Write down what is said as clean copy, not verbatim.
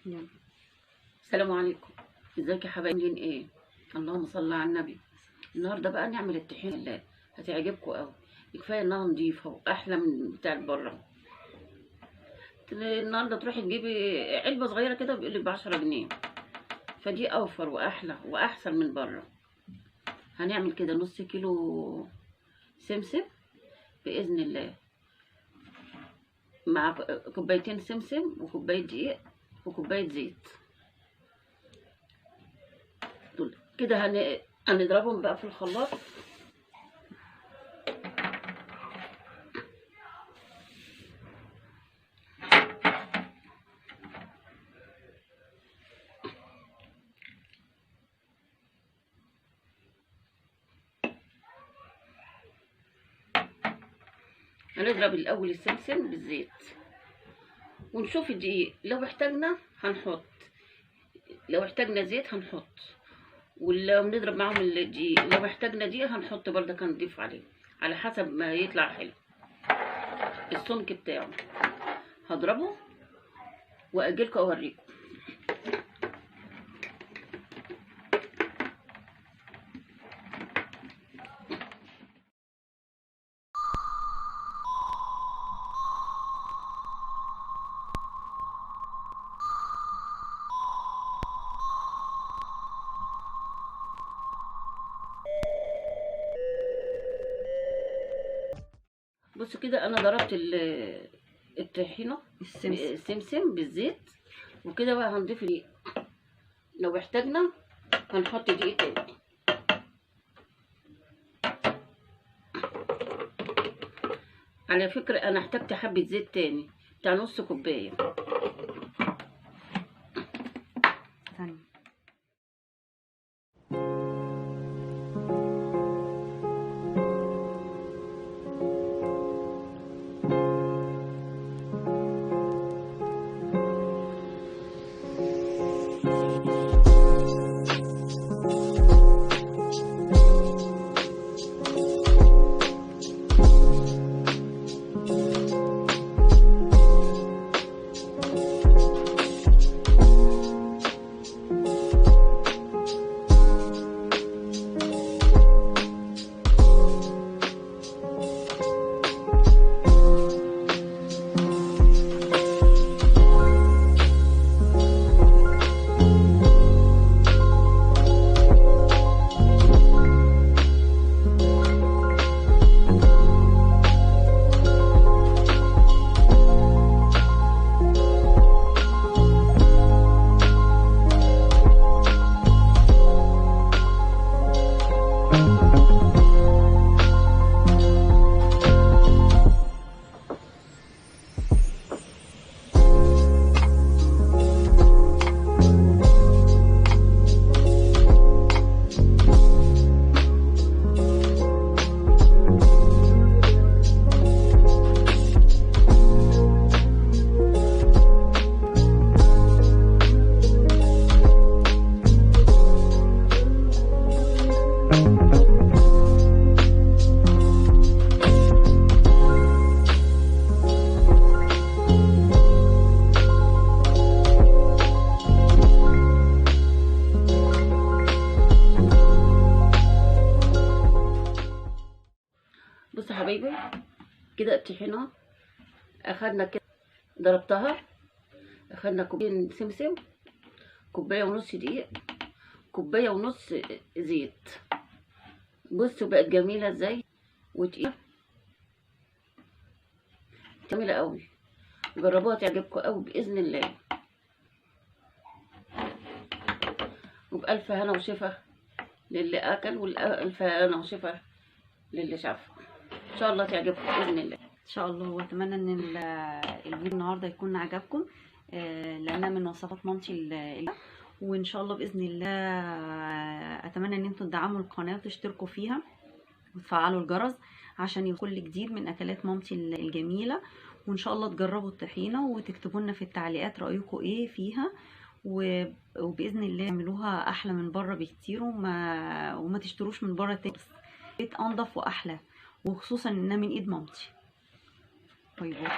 يلا. السلام عليكم. ازيك يا حبايبي؟ عاملين ايه؟ اللهم صل على النبي. النهارده بقى نعمل الطحينه اللي هتعجبكم قوي. كفايه انها نضيفه واحلى من بتاع بره. النهارده تروحي تجيبي علبه صغيره كده بيقول لك ب10 جنيه، فدي اوفر واحلى واحسن من بره. هنعمل كده نص كيلو سمسم باذن الله، مع كوبايتين سمسم وكوبايه دقيق وكوبايه زيت. دول كده هنضربهم بقى في الخلاط. هنضرب الاول السمسم بالزيت ونشوف الدقيق، لو احتاجنا هنحط، لو احتاجنا زيت هنحط، ولو بنضرب معاهم الدقيق لو احتاجنا دقيق هنحط برضه، هنضيف عليه على حسب ما يطلع حلو السمك بتاعه. هضربه واجيلكوا اوريكم. بصوا كده انا ضربت الطحينه السمسم بالزيت، وكده بقى هنضيف دقيق، لو احتاجنا هنحط دقيق تاني. على فكره انا احتجت حبه زيت تاني بتاع نص كوبايه. بصوا يا حبايبي كده الطحينه اخدنا كده، ضربتها، اخدنا كوبايتين سمسم، كوبايه ونص دقيق، كوبايه ونص زيت. بصوا بقت جميله ازاي وتقيله، جميله قوي. جربوها تعجبكم قوي باذن الله، وبألف هنا وشفا للي اكل، والألف هنا وشفا للي شاف. ان شاء الله تعجبكم باذن الله ان شاء الله. واتمنى ان الفيديو النهارده يكون عجبكم، لانها من وصفات مامتي وان شاء الله باذن الله اتمنى ان انتم تدعموا القناه وتشتركوا فيها وتفعلوا الجرس عشان يوصل كل جديد من اكلات مامتي الجميله. وان شاء الله تجربوا الطحينه وتكتبوا لنا في التعليقات رايكم ايه فيها، وباذن الله يعملوها احلى من بره بكتير، وما تشتروش من بره تاني، بيت انضف واحلى، وخصوصا انها من ايد مامتي. باي باي.